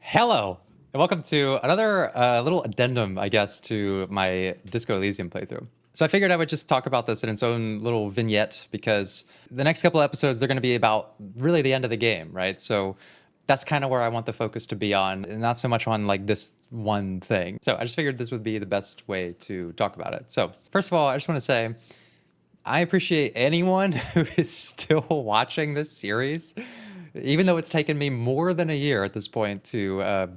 Hello, and welcome to another little addendum, I guess, to my Disco Elysium playthrough. So I figured I would just talk about this in its own little vignette because the next couple episodes, they're going to be about really the end of the game, right? So that's kind of where I want the focus to be on, and not so much on like this one thing. So I just figured this would be the best way to talk about it. So first of all, I just want to say I appreciate anyone who is still watching this series, even though it's taken me more than a year at this point to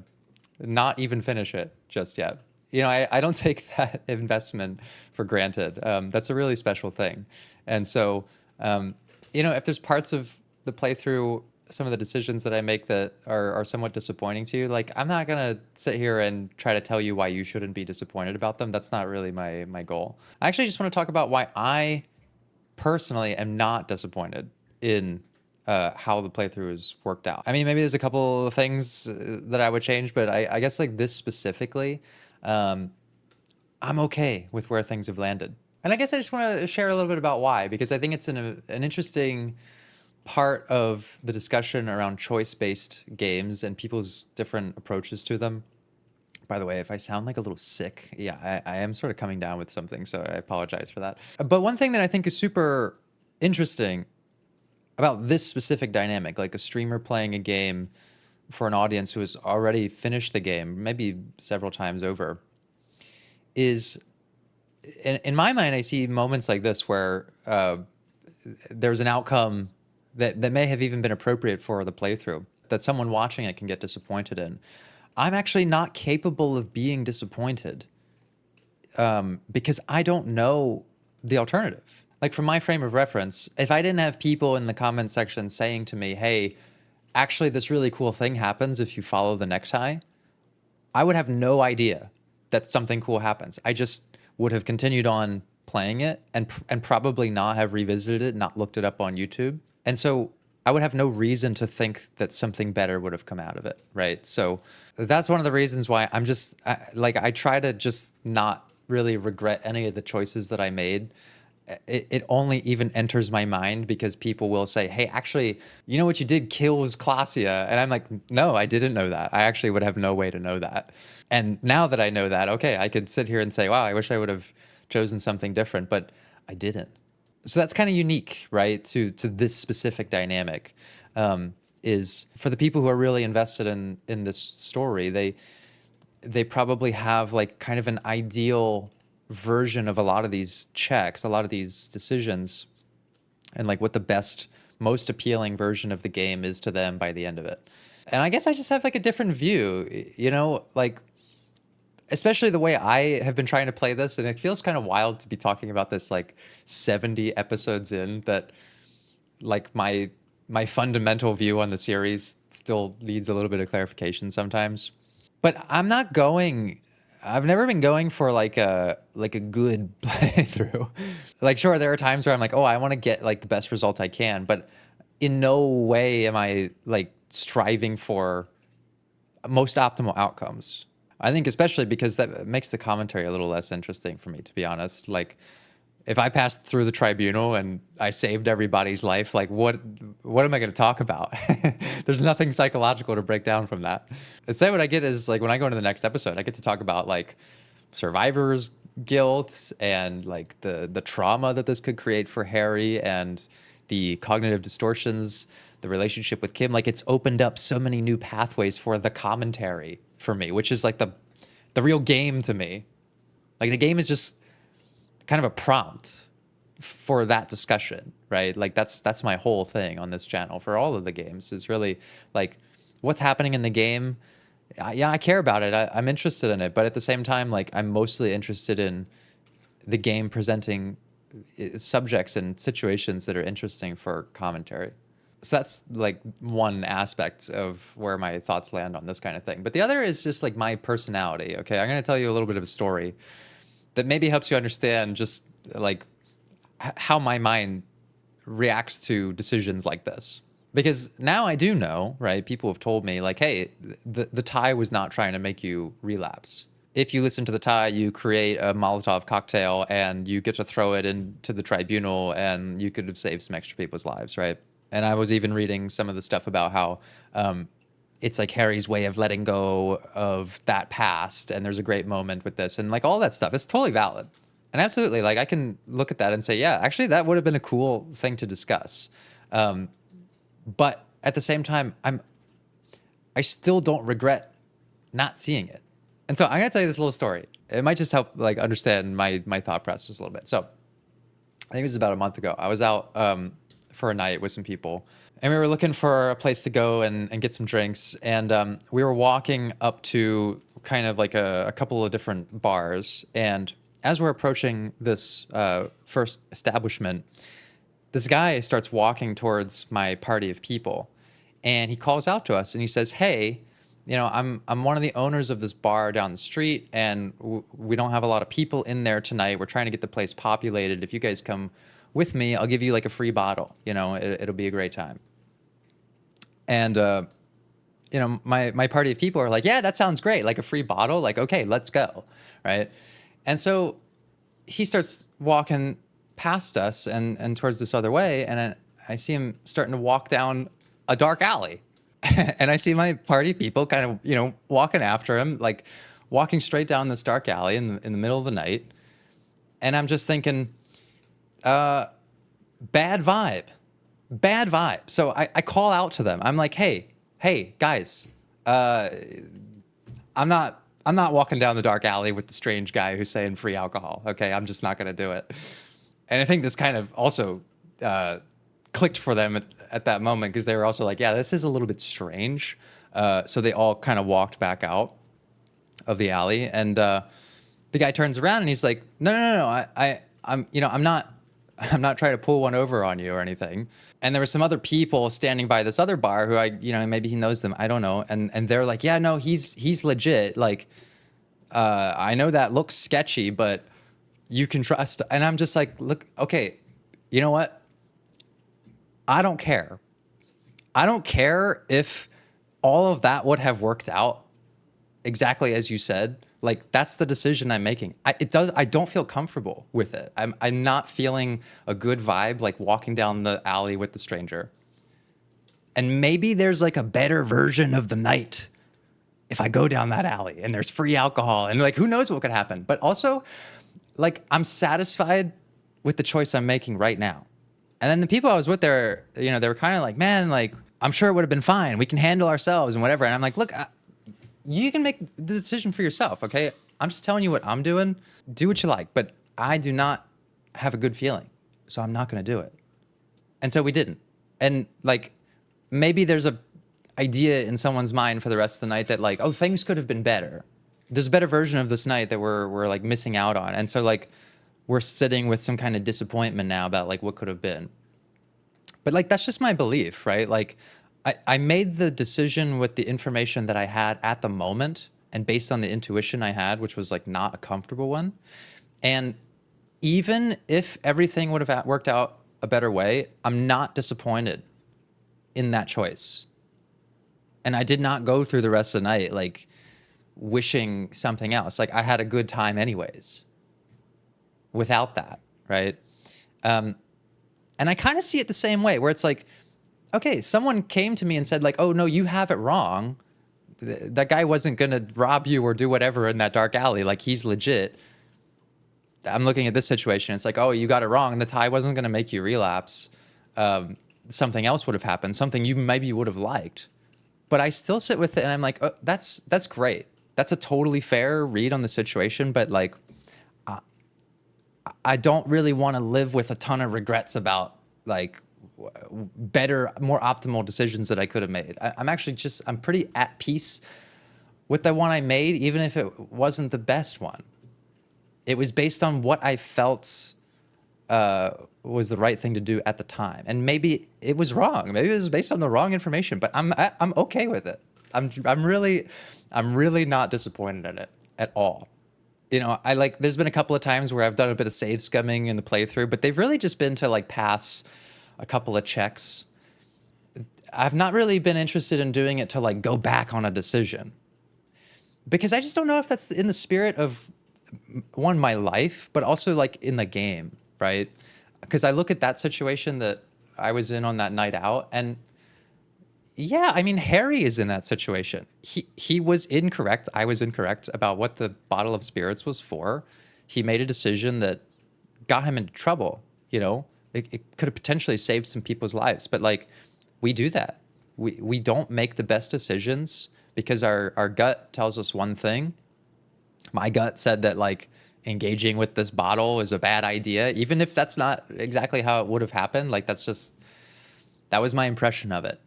not even finish it just yet. You know, I don't take that investment for granted. That's a really special thing. And so, if there's parts of the playthrough, some of the decisions that I make that are somewhat disappointing to you, like I'm not gonna sit here and try to tell you why you shouldn't be disappointed about them. That's not really my goal. I actually just want to talk about why I personally am not disappointed in how the playthrough has worked out. I mean, maybe there's a couple of things that I would change, but I guess like this specifically, I'm okay with where things have landed. And I guess I just want to share a little bit about why, because I think it's an interesting part of the discussion around choice-based games and people's different approaches to them. By the way, if I sound like a little sick, yeah, I am sort of coming down with something, so I apologize for that. But one thing that I think is super interesting about this specific dynamic, like a streamer playing a game for an audience who has already finished the game, maybe several times over, is in my mind, I see moments like this where there's an outcome that may have even been appropriate for the playthrough that someone watching it can get disappointed in. I'm actually not capable of being disappointed because I don't know the alternative. Like from my frame of reference, if I didn't have people in the comment section saying to me, hey, actually this really cool thing happens if you follow the necktie, I would have no idea that something cool happens. I just would have continued on playing it and probably not have revisited it, not looked it up on YouTube. And so I would have no reason to think that something better would have come out of it, right? So that's one of the reasons why I try to just not really regret any of the choices that I made. It only even enters my mind because people will say, hey, actually, you know what you did kills Clausia. And I'm like, no, I didn't know that. I actually would have no way to know that. And now that I know that, okay, I could sit here and say, wow, I wish I would have chosen something different, but I didn't. So that's kind of unique, right, to this specific dynamic. Is for the people who are really invested in this story, they probably have like kind of an ideal version of a lot of these checks, a lot of these decisions, and like what the best, most appealing version of the game is to them by the end of it. And I guess I just have like a different view, like especially the way I have been trying to play this, and it feels kind of wild to be talking about this like 70 episodes in, that like my fundamental view on the series still needs a little bit of clarification sometimes. But I've never been going for like a good playthrough. Like sure, there are times where I'm like, oh, I want to get like the best result I can, but in no way am I like striving for most optimal outcomes. I think especially because that makes the commentary a little less interesting for me, to be honest. Like if I passed through the tribunal and I saved everybody's life, like what am I going to talk about? There's nothing psychological to break down from that. Instead, what I get is like when I go into the next episode, I get to talk about like survivor's guilt and like the trauma that this could create for Harry and the cognitive distortions, the relationship with Kim. Like it's opened up so many new pathways for the commentary for me, which is like the real game to me. Like the game is just kind of a prompt for that discussion, right? Like that's my whole thing on this channel for all of the games is really like what's happening in the game. Yeah, I care about it. I'm interested in it, but at the same time, like I'm mostly interested in the game presenting subjects and situations that are interesting for commentary. So that's like one aspect of where my thoughts land on this kind of thing. But the other is just like my personality. Okay, I'm going to tell you a little bit of a story that maybe helps you understand just like how my mind reacts to decisions like this. Because now I do know, right? People have told me like, hey, the tie was not trying to make you relapse. If you listen to the tie, you create a Molotov cocktail and you get to throw it into the tribunal and you could have saved some extra people's lives, right? And I was even reading some of the stuff about how it's like Harry's way of letting go of that past, and there's a great moment with this, and like all that stuff. It's totally valid, and absolutely, like I can look at that and say, yeah, actually, that would have been a cool thing to discuss. But at the same time, I still don't regret not seeing it. And so I'm gonna tell you this little story. It might just help like understand my thought process a little bit. So I think it was about a month ago. I was out for a night with some people, and we were looking for a place to go and get some drinks. And we were walking up to kind of like a couple of different bars. And as we're approaching this first establishment, this guy starts walking towards my party of people, and he calls out to us and he says, "Hey, I'm one of the owners of this bar down the street, and we don't have a lot of people in there tonight. We're trying to get the place populated. If you guys come with me, I'll give you like a free bottle. It'll be a great time." And my party of people are like, "Yeah, that sounds great. Like a free bottle. Like, okay, let's go." Right. And so he starts walking past us and towards this other way, and I see him starting to walk down a dark alley. And I see my party people kind of, walking after him, like walking straight down this dark alley in the middle of the night. And I'm just thinking, bad vibe, bad vibe. So I call out to them. I'm like, hey, guys, I'm not walking down the dark alley with the strange guy who's saying free alcohol. Okay, I'm just not going to do it. And I think this kind of also clicked for them at that moment, because they were also like, yeah, this is a little bit strange. So they all kind of walked back out of the alley, and the guy turns around and he's like, no, I'm not trying to pull one over on you or anything. And there were some other people standing by this other bar who maybe he knows them, I don't know, and they're like, yeah, no, he's legit. Like, I know that looks sketchy, but you can trust. And I'm just like, look, okay, you know what? I don't care. I don't care if all of that would have worked out exactly as you said. Like, that's the decision I'm making. I don't feel comfortable with it. I'm not feeling a good vibe, like walking down the alley with the stranger. And maybe there's like a better version of the night if I go down that alley and there's free alcohol, and like, who knows what could happen. But also, like, I'm satisfied with the choice I'm making right now. And then the people I was with there, they were kind of like, man, like, I'm sure it would have been fine. We can handle ourselves and whatever. And I'm like, look, you can make the decision for yourself, okay? I'm just telling you what I'm doing. Do what you like. But I do not have a good feeling, so I'm not going to do it. And so we didn't. And like, maybe there's a idea in someone's mind for the rest of the night that like, oh, things could have been better. There's a better version of this night that we're like missing out on. And so like, we're sitting with some kind of disappointment now about like what could have been. But like, that's just my belief, right? Like, I made the decision with the information that I had at the moment and based on the intuition I had, which was like not a comfortable one. And even if everything would have worked out a better way, I'm not disappointed in that choice. And I did not go through the rest of the night like wishing something else. Like, I had a good time anyways without that, right? And I kind of see it the same way, where it's like, okay, someone came to me and said like, oh no, you have it wrong. That guy wasn't going to rob you or do whatever in that dark alley. Like, he's legit. I'm looking at this situation. It's like, oh, you got it wrong. The tie wasn't going to make you relapse. Something else would have happened. Something you maybe would have liked. But I still sit with it and I'm like, oh, that's great. That's a totally fair read on the situation. But like, I don't really want to live with a ton of regrets about like better, more optimal decisions that I could have made. I'm pretty at peace with the one I made, even if it wasn't the best one. It was based on what I felt was the right thing to do at the time. And maybe it was wrong. Maybe it was based on the wrong information, but I'm okay with it. I'm really not disappointed in it at all. There's been a couple of times where I've done a bit of save scumming in the playthrough, but they've really just been to like pass a couple of checks. I've not really been interested in doing it to like go back on a decision, because I just don't know if that's in the spirit of one, my life, but also like in the game, right? Because I look at that situation that I was in on that night out, and Yeah, I mean, Harry is in that situation. He was incorrect. I was incorrect about what the bottle of spirits was for. He made a decision that got him into trouble. You know, it could have potentially saved some people's lives. But like, we do that. We don't make the best decisions because our gut tells us one thing. My gut said that like engaging with this bottle is a bad idea, even if that's not exactly how it would have happened. Like that was my impression of it.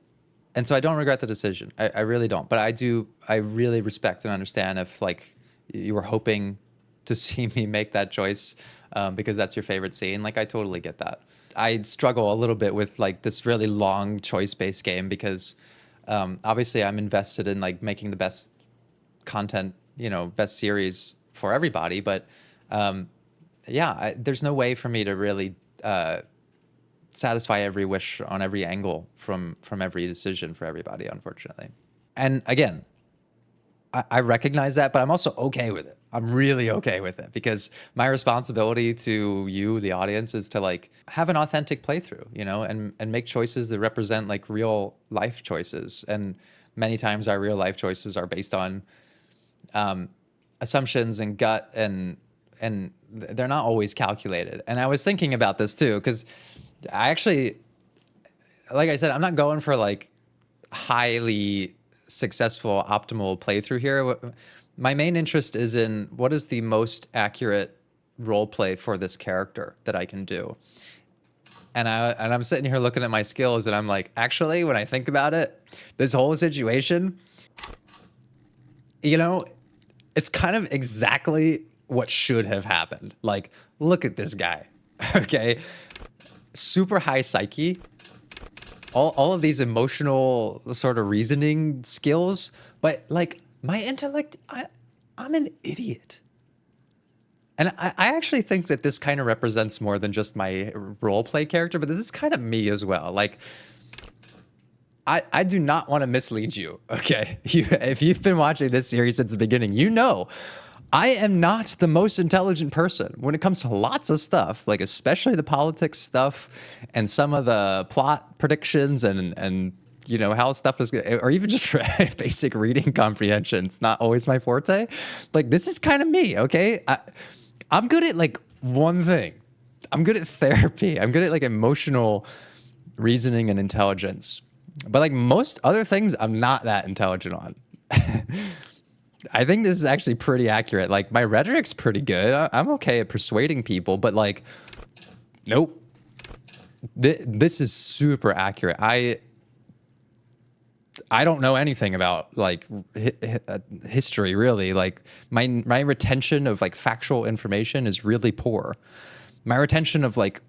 And so I don't regret the decision. I really don't. But I really respect and understand if like you were hoping to see me make that choice because that's your favorite scene. Like I totally get that. I struggle a little bit with like this really long choice-based game because obviously I'm invested in like making the best content, best series for everybody. But yeah, there's no way for me to really satisfy every wish on every angle from every decision for everybody, unfortunately. And again, I recognize that, but I'm also okay with it. I'm really okay with it because my responsibility to you, the audience, is to like have an authentic playthrough, and make choices that represent like real life choices. And many times our real life choices are based on assumptions and gut, and they're not always calculated. And I was thinking about this too because I actually, like I said, I'm not going for like highly successful, optimal playthrough here. My main interest is in what is the most accurate role play for this character that I can do. And I'm sitting here looking at my skills, and I'm like, actually, when I think about it, this whole situation, it's kind of exactly what should have happened. Like, look at this guy. Okay. Super high psyche, all of these emotional sort of reasoning skills, but like my intellect, I'm an idiot. And I actually think that this kind of represents more than just my role play character, but this is kind of me as well. Like, I do not want to mislead you, okay? If you've been watching this series since the beginning, I am not the most intelligent person when it comes to lots of stuff, like especially the politics stuff and some of the plot predictions and how stuff is going or even just basic reading comprehension. It's not always my forte. Like this is kind of me, okay? I'm good at like one thing. I'm good at therapy. I'm good at like emotional reasoning and intelligence. But like most other things, I'm not that intelligent on. I think this is actually pretty accurate. Like my rhetoric's pretty good. I'm okay at persuading people, but like, nope. This is super accurate. I don't know anything about like history really. Like my retention of like factual information is really poor. My retention of like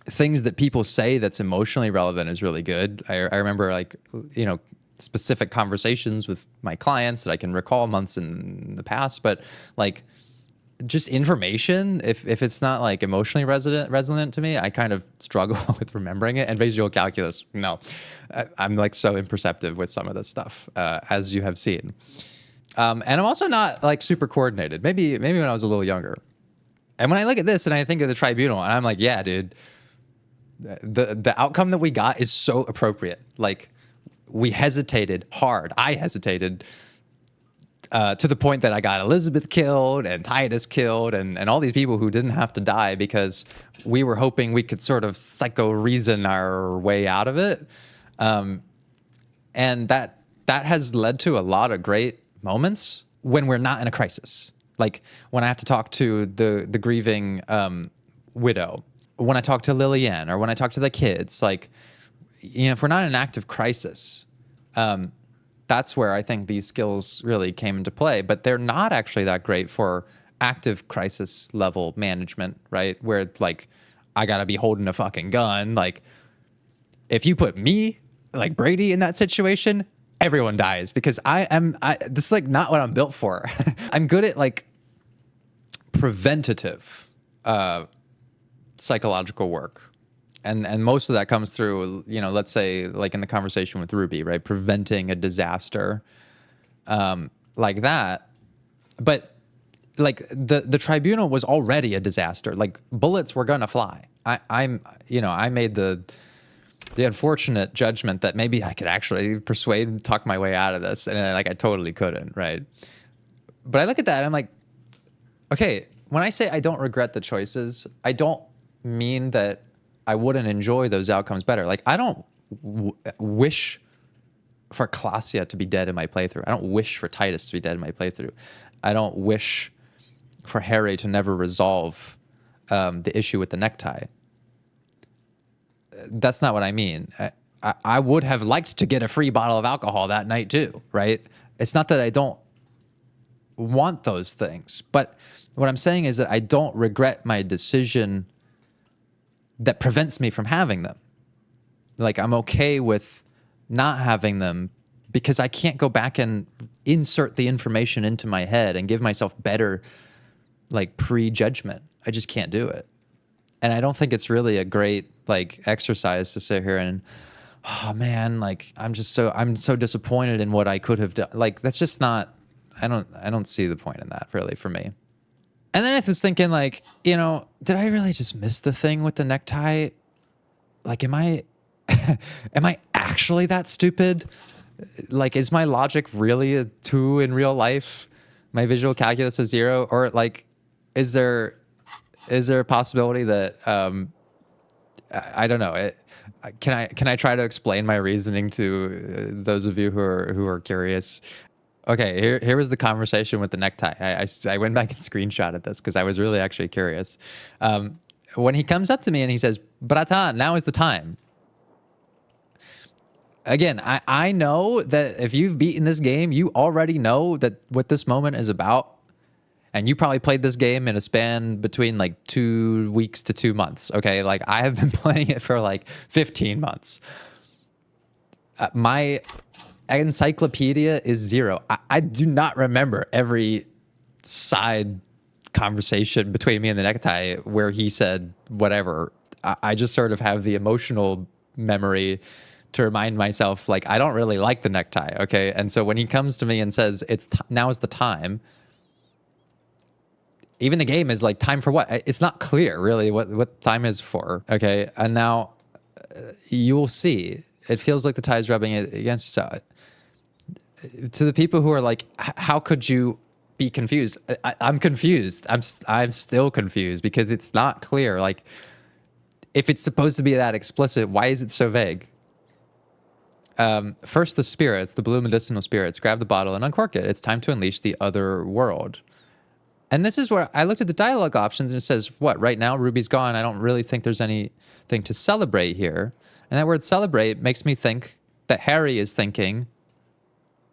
things that people say that's emotionally relevant is really good. I remember like, specific conversations with my clients that I can recall months in the past, but like just information, if it's not like emotionally resonant to me, I kind of struggle with remembering it. And visual calculus, no, I'm like so imperceptive with some of this stuff, as you have seen. And I'm also not like super coordinated. Maybe when I was a little younger. And when I look at this and I think of the tribunal, and I'm like, yeah, dude, the outcome that we got is so appropriate. Like we hesitated hard. I hesitated to the point that I got Elizabeth killed and Titus killed and all these people who didn't have to die because we were hoping we could sort of psycho reason our way out of it. And that has led to a lot of great moments when we're not in a crisis. Like when I have to talk to the grieving widow, when I talk to Lillian, or when I talk to the kids, like, if we're not in an active crisis, that's where I think these skills really came into play. But they're not actually that great for active crisis level management, right? Where like I gotta be holding a fucking gun. Like if you put me, like Brady, in that situation, everyone dies because this is like not what I'm built for. I'm good at like preventative psychological work. And most of that comes through, let's say like in the conversation with Ruby, right? Preventing a disaster like that. But like the tribunal was already a disaster. Like bullets were gonna fly. I made the the unfortunate judgment that maybe I could actually persuade and talk my way out of this, and like I totally couldn't, right? But I look at that and I'm like, okay, when I say I don't regret the choices, I don't mean that I wouldn't enjoy those outcomes better. Like I don't wish for Klaasja to be dead in my playthrough. I don't wish for Titus to be dead in my playthrough. I don't wish for Harry to never resolve the issue with the necktie. That's not what I mean. I would have liked to get a free bottle of alcohol that night too, right? It's not that I don't want those things, but what I'm saying is that I don't regret my decision that prevents me from having them. Like I'm okay with not having them because I can't go back and insert the information into my head and give myself better like prejudgment. I just can't do it. And I don't think it's really a great like exercise to sit here and, oh man, like I'm so disappointed in what I could have done. Like that's just not, I don't see the point in that really for me. And then I was thinking like, you know, did I really just miss the thing with the necktie? Like, am I actually that stupid? Like, is my logic really a 2 in real life? My visual calculus a 0? Or like, is there a possibility that, I don't know. Can I try to explain my reasoning to those of you who are curious? Okay, here was the conversation with the necktie. I went back and screenshotted this because I was really actually curious. When he comes up to me and he says, "Bratan, now is the time." Again, I know that if you've beaten this game, you already know that what this moment is about. And you probably played this game in a span between like 2 weeks to 2 months. Okay, like I have been playing it for like 15 months. My encyclopedia is 0. I do not remember every side conversation between me and the necktie where he said whatever. I just sort of have the emotional memory to remind myself, like, I don't really like the necktie, okay? And so when he comes to me and says, now is the time, even the game is like, time for what? It's not clear, really, what time is for, okay? And now you'll see. It feels like the tide is rubbing against you. So, to the people who are like, how could you be confused? I'm confused. I'm still confused because it's not clear. Like, if it's supposed to be that explicit, why is it so vague? First, the spirits, the blue medicinal spirits, grab the bottle and uncork it. It's time to unleash the other world. And this is where I looked at the dialogue options and it says, what, right now, Ruby's gone. I don't really think there's anything to celebrate here. And that word celebrate makes me think that Harry is thinking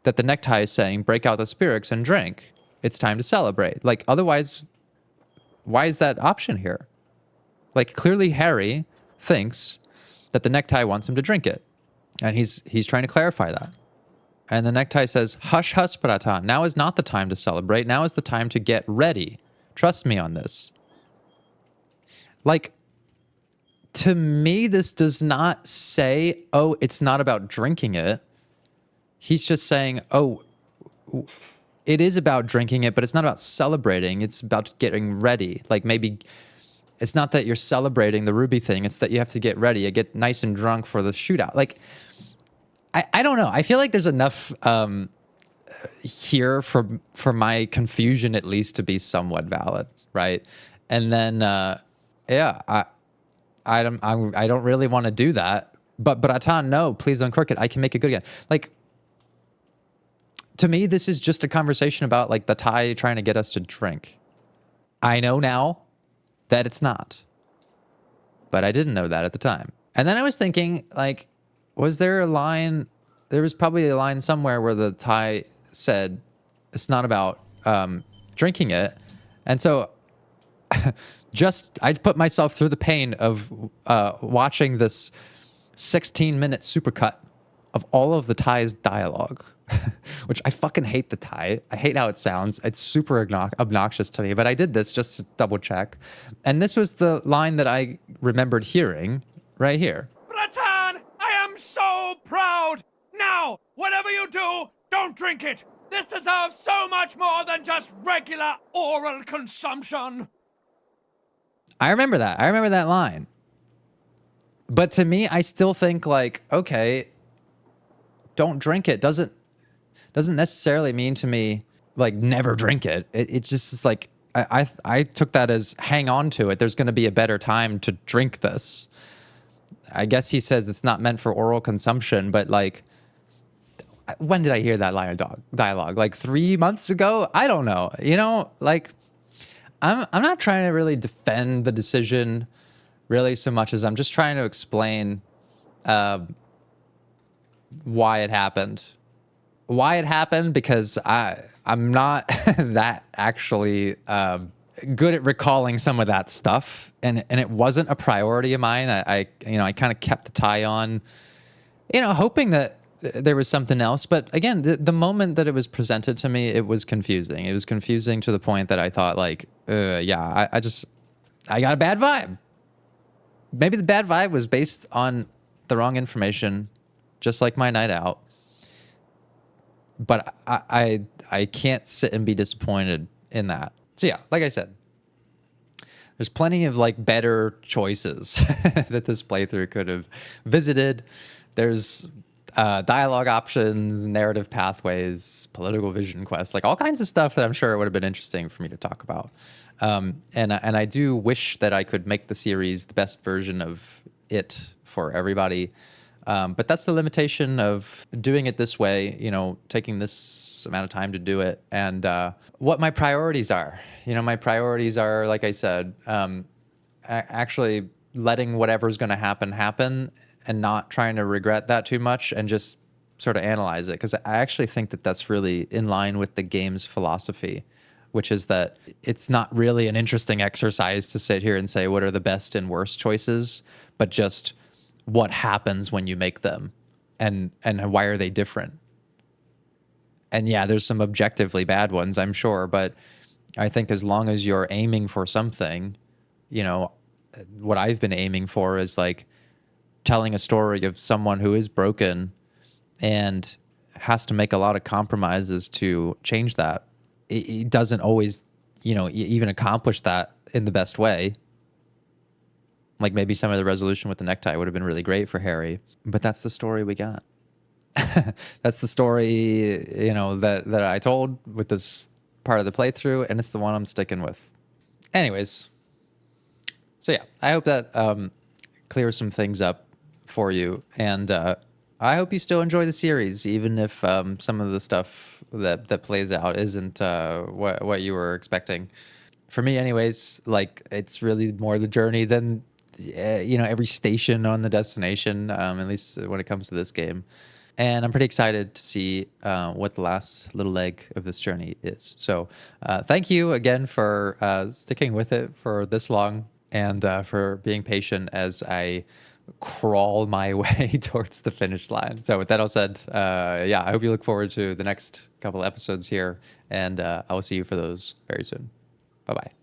that the necktie is saying, break out the spirits and drink. It's time to celebrate. Like, otherwise, why is that option here? Like, clearly Harry thinks that the necktie wants him to drink it. And he's trying to clarify that. And the necktie says, hush, hush, Bratan. Now is not the time to celebrate. Now is the time to get ready. Trust me on this. Like, to me, this does not say, oh, it's not about drinking it. He's just saying, oh, it is about drinking it, but it's not about celebrating. It's about getting ready. Like, maybe it's not that you're celebrating the Ruby thing. It's that you have to get ready. You get nice and drunk for the shootout. Like, I don't know. I feel like there's enough here for my confusion at least to be somewhat valid, right? And then yeah, I don't really want to do that. But Bratan, no, please uncork it. I can make it good again. Like, to me, this is just a conversation about like the tie trying to get us to drink. I know now that it's not, but I didn't know that at the time. And then I was thinking, like, was there a line? There was probably a line somewhere where the tie said, it's not about drinking it. And so I put myself through the pain of watching this 16-minute supercut of all of the tie's dialogue, which I fucking hate the tie. I hate how it sounds. It's super obnoxious to me, but I did this just to double check. And this was the line that I remembered hearing right here. Bratan, I am so proud! Now, whatever you do, don't drink it! This deserves so much more than just regular oral consumption! I remember that. I remember that line. But to me, I still think like, okay, don't drink it. Doesn't necessarily mean to me like never drink it. It just is like I took that as hang on to it. There's going to be a better time to drink this. I guess he says it's not meant for oral consumption, but like, when did I hear that line of dialogue? Like 3 months ago? I don't know. You know, like I'm not trying to really defend the decision really so much as I'm just trying to explain why it happened. Why it happened, because I'm not that actually good at recalling some of that stuff, and it wasn't a priority of mine. I kind of kept the tie on, hoping that there was something else. But again, the moment that it was presented to me, it was confusing. It was confusing to the point that I thought like, yeah, I got a bad vibe. Maybe the bad vibe was based on the wrong information, just like my night out. But I can't sit and be disappointed in that. So yeah, like I said, there's plenty of like better choices that this playthrough could have visited. There's dialogue options, narrative pathways, political vision quests, like all kinds of stuff that I'm sure it would have been interesting for me to talk about. And I do wish that I could make the series the best version of it for everybody. But that's the limitation of doing it this way, taking this amount of time to do it, and what my priorities are. My priorities are, like I said, actually letting whatever's going to happen and not trying to regret that too much and just sort of analyze it. Because I actually think that that's really in line with the game's philosophy, which is that it's not really an interesting exercise to sit here and say what are the best and worst choices, but just what happens when you make them and why are they different. And yeah, there's some objectively bad ones, I'm sure, but I think as long as you're aiming for something, what I've been aiming for is like telling a story of someone who is broken and has to make a lot of compromises to change that. It doesn't always, even accomplish that in the best way. Like maybe some of the resolution with the necktie would have been really great for Harry, but that's the story we got. That's the story, that I told with this part of the playthrough, and it's the one I'm sticking with. Anyways, so yeah, I hope that clears some things up for you, and I hope you still enjoy the series, even if some of the stuff that plays out isn't what you were expecting. For me, anyways, like it's really more the journey than every station on the destination, at least when it comes to this game. And I'm pretty excited to see what the last little leg of this journey is. So thank you again for sticking with it for this long and for being patient as I crawl my way towards the finish line. So with that all said, yeah, I hope you look forward to the next couple episodes here, and I will see you for those very soon. Bye-bye.